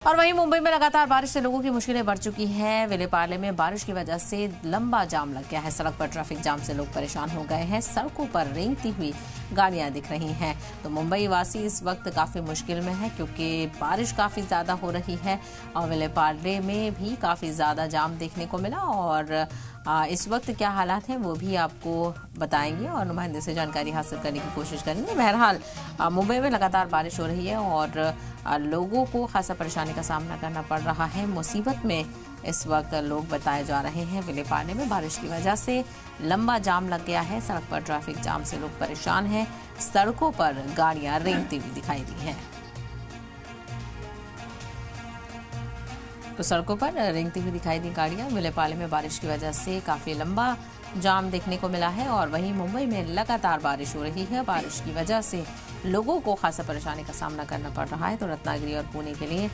और वहीं मुंबई में लगातार बारिश से लोगों की मुश्किलें बढ़ चुकी हैं। विलेपार्ले में बारिश की वजह से लंबा जाम लग गया है। सड़क पर ट्रैफिक जाम से लोग परेशान हो गए हैं। सड़कों पर रेंगती हुई गाड़ियां दिख रही हैं। तो मुंबई वासी इस वक्त काफी मुश्किल में है क्योंकि बारिश काफी ज्यादा हो रही है और विलेपार्ले में भी काफी ज्यादा जाम देखने को मिला। और इस वक्त क्या हालात हैं वो भी आपको बताएंगे और नुमाइंदे से जानकारी हासिल करने की कोशिश करेंगे। बहरहाल मुंबई में लगातार बारिश हो रही है और लोगों को खासा परेशानी का सामना करना पड़ रहा है। मुसीबत में इस वक्त लोग बताए जा रहे हैं। विलेपार्ले में बारिश की वजह से लंबा जाम लग गया है। सड़क पर ट्रैफिक जाम से लोग परेशान हैं। सड़कों पर गाड़ियां रेंगती हुई दिखाई दी हैं। तो सड़कों पर रेंगती हुई दिखाई दी गाड़ियां। विलेपार्ले में बारिश की वजह से काफी लंबा जाम देखने को मिला है और वहीं मुंबई में लगातार बारिश हो रही है। बारिश की वजह से लोगों को खासा परेशानी का सामना करना पड़ रहा है। तो रत्नागिरी और पुणे के लिए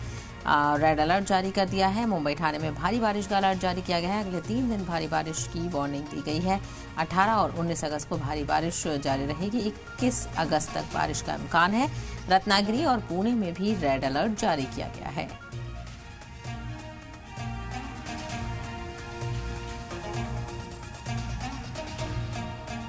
रेड अलर्ट जारी कर दिया है। मुंबई ठाणे में भारी बारिश का अलर्ट जारी किया गया है। अगले 3 दिन भारी बारिश की वार्निंग दी गई है। 18 और 19 अगस्त को भारी बारिश जारी रहेगी। 21 अगस्त तक बारिश का इम्कान है। रत्नागिरी और पुणे में भी रेड अलर्ट जारी किया गया है।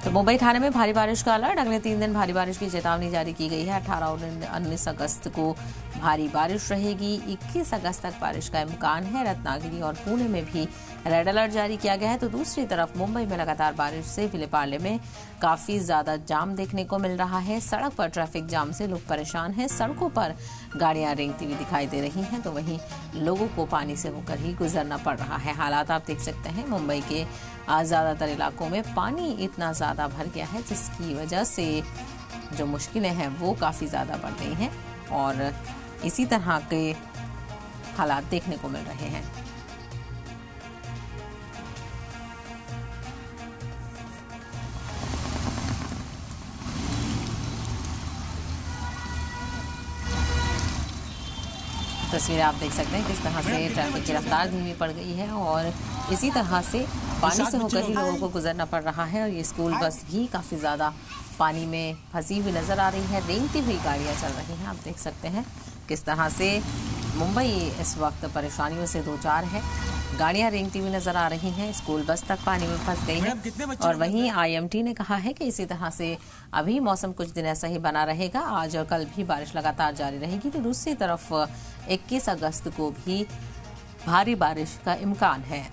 तो मुंबई ठाणे में भारी बारिश का अलर्ट। अगले 3 दिन भारी बारिश की चेतावनी जारी की गई है। 18 और 19 अगस्त को भारी बारिश रहेगी। 21 अगस्त तक बारिश का इम्कान है। रत्नागिरी और पुणे में भी रेड अलर्ट जारी किया गया है। तो दूसरी तरफ मुंबई में लगातार बारिश से विलेपार्ले में काफी ज्यादा जाम देखने को मिल रहा है। सड़क पर ट्रैफिक जाम से लोग परेशान हैं। सड़कों पर गाड़ियां रेंगती हुई दिखाई दे रही हैं। तो वहीं लोगों को पानी से होकर ही गुजरना पड़ रहा है। हालात आप देख सकते हैं। मुंबई के ज्यादातर इलाकों में पानी इतना ज्यादा भर गया है जिसकी वजह से जो मुश्किलें हैं वो काफी ज्यादा बढ़ गई हैं और इसी तरह के हालात देखने को मिल रहे हैं। तस्वीरें आप देख सकते हैं किस तरह से ट्रैफिक की रफ्तार धीमी पड़ गई है और इसी तरह से पानी से होकर ही लोगों को गुजरना पड़ रहा है। और ये स्कूल बस भी काफ़ी ज़्यादा पानी में फंसी हुई नज़र आ रही है। रेंगती हुई गाड़ियाँ चल रही हैं। आप देख सकते हैं किस तरह से मुंबई इस वक्त परेशानियों से दो चार है। गाड़ियां रेंगती हुई नजर आ रही हैं। स्कूल बस तक पानी में फंस गई है। और वहीं आईएमटी ने कहा है कि इसी तरह से अभी मौसम कुछ दिन ऐसा ही बना रहेगा। आज और कल भी बारिश लगातार जारी रहेगी। तो दूसरी तरफ 21 अगस्त को भी भारी बारिश का इम्कान है।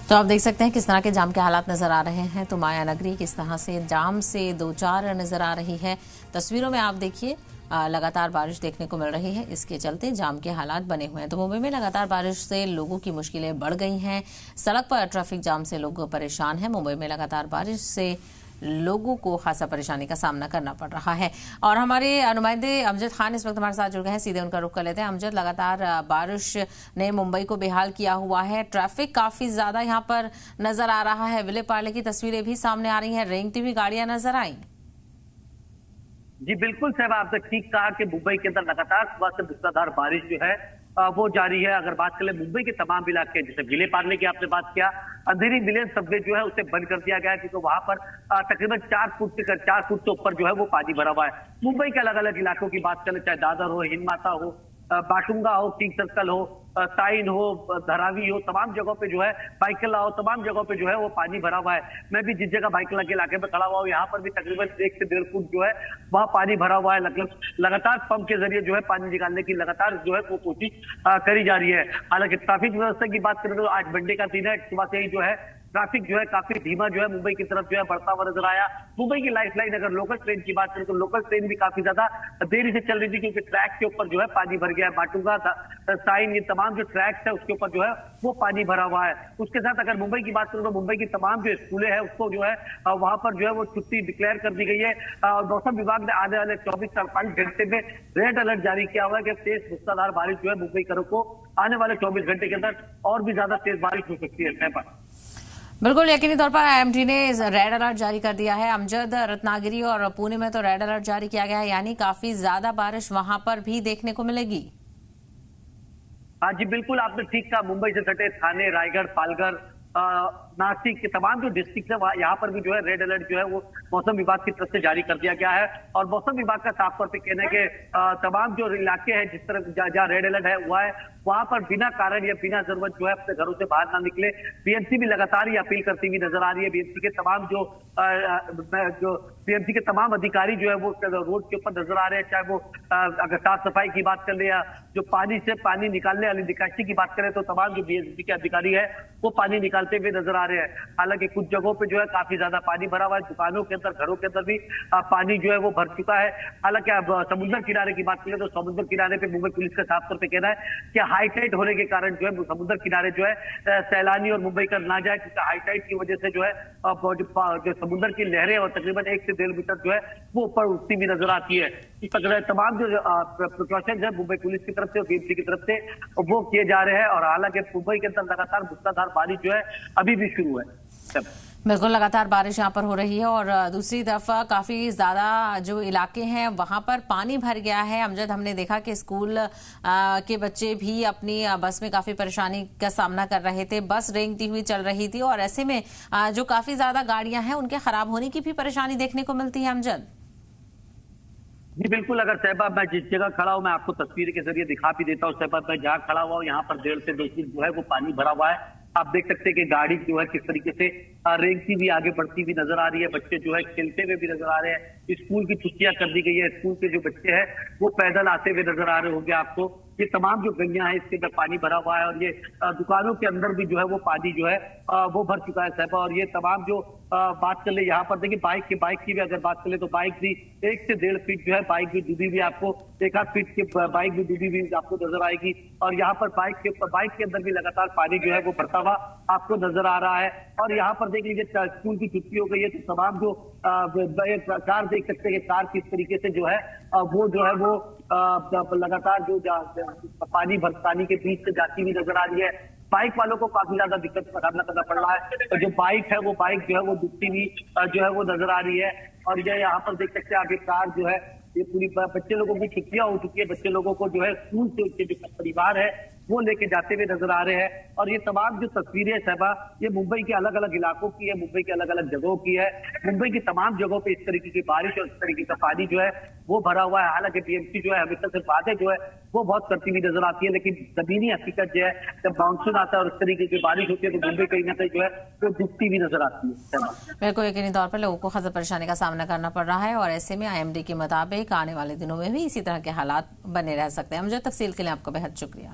तो आप देख सकते हैं किस तरह के जाम के हालात नजर आ रहे हैं। तो माया नगरी किस तरह से जाम से दो चार नजर आ रही है। तस्वीरों में आप देखिए लगातार बारिश देखने को मिल रही है। इसके चलते जाम के हालात बने हुए हैं। तो मुंबई में लगातार बारिश से लोगों की मुश्किलें बढ़ गई हैं। सड़क पर ट्रैफिक जाम से लोग परेशान हैं। मुंबई में लगातार बारिश से लोगों को खासा परेशानी का सामना करना पड़ रहा है। और हमारे नुमाइंदे अमजद खान इस वक्त हमारे साथ जुड़ गए हैं। सीधे उनका रुख कर लेते हैं। अमजद, लगातार बारिश ने मुंबई को बेहाल किया हुआ है। ट्रैफिक काफी ज्यादा यहाँ पर नजर आ रहा है। विलेपार्ले की तस्वीरें भी सामने आ रही हैं। रेंगती हुई गाड़ियां नजर आई। जी बिल्कुल साहब, आपने ठीक कहा कि मुंबई के अंदर लगातार सुबह से मूसलाधार बारिश जो है वो जारी है। अगर बात करें मुंबई के तमाम इलाके, जैसे विलेपार्ले की आपने बात किया, अंधेरी मिलियन सबवे जो है उसे बंद कर दिया गया है क्योंकि वहां पर तकरीबन 4 फुट से ऊपर जो है वो पानी भरा हुआ है। मुंबई के अलग अलग इलाकों की बात करें, चाहे दादर हो, हिंदमाता हो, बाटुंगा हो, किंग सर्कल हो, साइन हो, धारावी हो, तमाम जगहों पे जो है, बाइकला हो, तमाम जगहों पे जो है वो पानी भरा हुआ है। मैं भी जिस जगह बाइकला के इलाके में खड़ा हुआ हूँ, यहाँ पर भी तकरीबन 1 से 1.5 फुट जो है वहाँ पानी भरा हुआ है। लगातार पंप के जरिए जो है पानी निकालने की लगातार जो है वो कोशिश करी जा रही है। हालांकि ट्रैफिक व्यवस्था की बात करें तो आज मंडे का दिन है। सुबह से ही जो है ट्रैफिक जो है काफी धीमा जो है मुंबई की तरफ जो है बढ़ता हुआ नजर आया। मुंबई की लाइफ लाइन अगर लोकल ट्रेन की बात करें तो लोकल ट्रेन भी काफी ज्यादा देरी से चल रही थी, क्योंकि ट्रैक के ऊपर जो है पानी भर गया है। माटुंगा साइन, ये तमाम जो ट्रैक्स है उसके ऊपर जो है वो पानी भरा हुआ है। उसके साथ अगर मुंबई की बात करूं तो मुंबई की तमाम जो स्कूलें हैं उसको जो है वहां पर जो है वो छुट्टी डिक्लेयर कर दी गई है। और मौसम विभाग ने आने वाले 24-48 घंटे में रेड अलर्ट जारी किया हुआ है कि तेज मूसलाधार बारिश जो है मुंबई करों को आने वाले 24 घंटे के अंदर और भी ज्यादा तेज बारिश हो सकती है। बिल्कुल यकीनी तौर पर आईएमडी ने रेड अलर्ट जारी कर दिया है। अमजद, रत्नागिरी और पुणे में तो रेड अलर्ट जारी किया गया है, यानी काफी ज्यादा बारिश वहां पर भी देखने को मिलेगी। हाँ जी बिल्कुल, आपने ठीक कहा। मुंबई से सटे थाने, रायगढ़, पालघर, नासिक के तमाम जो डिस्ट्रिक्ट है यहाँ पर भी जो है रेड अलर्ट जो है वो मौसम विभाग की तरफ से जारी कर दिया गया है। और मौसम विभाग का साफ तौर पे कहना है कि तमाम जो इलाके हैं जिस तरह जहाँ रेड अलर्ट है हुआ है वहां पर बिना कारण या बिना जरूरत जो है अपने घरों से बाहर ना निकले। बीएमसी भी लगातार ये अपील करती हुई नजर आ रही है। बीएमसी के तमाम जो बीएमसी के तमाम अधिकारी जो है वो रोड के ऊपर नजर आ रहे हैं, चाहे वो अगर साफ सफाई की बात कर ले या जो पानी निकालने वाली निकासी की बात करें तो तमाम जो बीएमसी के अधिकारी है वो पानी निकालते हुए नजर आ रहे हैं। हालांकि कुछ जगहों पे जो है काफी ज्यादा पानी भरा हुआ है, दुकानों के अंदर, घरों के अंदर भी पानी जो है वो भर चुका है। हालांकि अब समुद्र किनारे की बात करें तो समुद्र किनारे पे मुंबई पुलिस का साफ तौर पे कहना है कि हाई टाइड होने के कारण जो है समुद्र किनारे जो है सैलानी और मुंबई कर ना जाए, क्योंकि हाई टाइड की वजह से जो है जो समुद्र की लहरें और तकरीबन 1 से 1.5 मीटर जो है वो ऊपर उठती भी नजर आती है। इस तरह तमाम जो प्रिकॉशन है मुंबई पुलिस की तरफ से और बीएमसी की तरफ से वो किए जा रहे हैं। और हालांकि मुंबई के अंदर लगातार मूसलाधार बारिश जो है अभी भी शुरू है। बिल्कुल लगातार बारिश यहाँ पर हो रही है और दूसरी तरफ काफी ज्यादा जो इलाके हैं वहां पर पानी भर गया है। अमजद, हमने देखा कि स्कूल के बच्चे भी अपनी बस में काफी परेशानी का सामना कर रहे थे। बस रेंगती हुई चल रही थी और ऐसे में जो काफी ज्यादा गाड़ियां हैं उनके खराब होने की भी परेशानी देखने को मिलती है। अमजद जी बिल्कुल, अगर सहबाब मैं जिस जगह खड़ा हूँ मैं आपको तस्वीर के जरिए दिखा भी देता हूँ। सहबाब मैं जहाँ खड़ा हुआ हूँ यहाँ पर 1.5 से 2 फीट जो है वो पानी भरा हुआ है। आप देख सकते हैं कि गाड़ी जो है किस तरीके से रेंगती भी आगे बढ़ती भी नजर आ रही है। बच्चे जो है खेलते हुए भी नजर आ रहे हैं। स्कूल की छुट्टियां कर दी गई है। स्कूल के जो बच्चे हैं वो पैदल आते हुए नजर आ रहे होंगे आपको। ये तमाम जो गलियां हैं इसके अंदर पानी भरा हुआ है और ये दुकानों के अंदर भी जो है वो पानी जो है वो भर चुका है साहब। और ये तमाम जो बात कर ले यहाँ पर देखिए बाइक की भी अगर बात कर ले तो बाइक भी 1 से 1.5 फीट जो है बाइक भी डूबी हुई, आपको 1 फीट की बाइक भी डूबी हुई आपको नजर आएगी। और यहाँ पर बाइक के अंदर भी लगातार पानी जो है वो भरता हुआ आपको नजर आ रहा है। और यहाँ पर देख लीजिए स्कूल की छुट्टी हो गई है तो तमाम जो कार देख सकते हैं कि कार किस तरीके से जो है वो जो है वो लगातार जो पानी के बीच से जाती हुई नजर आ रही है। बाइक वालों को काफी ज्यादा दिक्कत का सामना करना पड़ रहा है। तो जो बाइक है वो जो है वो डूबती हुई जो है वो नजर आ रही है। और ये यहाँ पर देख सकते हैं आप, ये कार जो है ये पूरी बच्चे लोगों की छुट्टियां हो चुकी है। बच्चे लोगों को जो है स्कूल से उनके जो परिवार है वो लेके जाते हुए नजर आ रहे हैं। और ये तमाम जो तस्वीरें सहबा ये मुंबई के अलग अलग इलाकों की है, मुंबई के अलग अलग जगहों की है। मुंबई की तमाम जगहों पे इस तरीके की बारिश और इस तरीके का पानी जो है वो भरा हुआ है। हालांकि बीएमसी जो है हमेशा से बातें जो है वो बहुत करती हुई नजर आती है, लेकिन जमीनी हकीकत जो है जब मानसून आता है और इस तरीके की बारिश होती है तो मुंबई कहीं ना कहीं जो है वो डूबती हुई नजर आती है। बिल्कुल यकीनी तौर पर लोगों को खासा परेशानी का सामना करना पड़ रहा है और ऐसे में आईएमडी के मुताबिक आने वाले दिनों में भी इसी तरह के हालात बने रह सकते हैं। मुझे तफसील के लिए आपका बेहद शुक्रिया।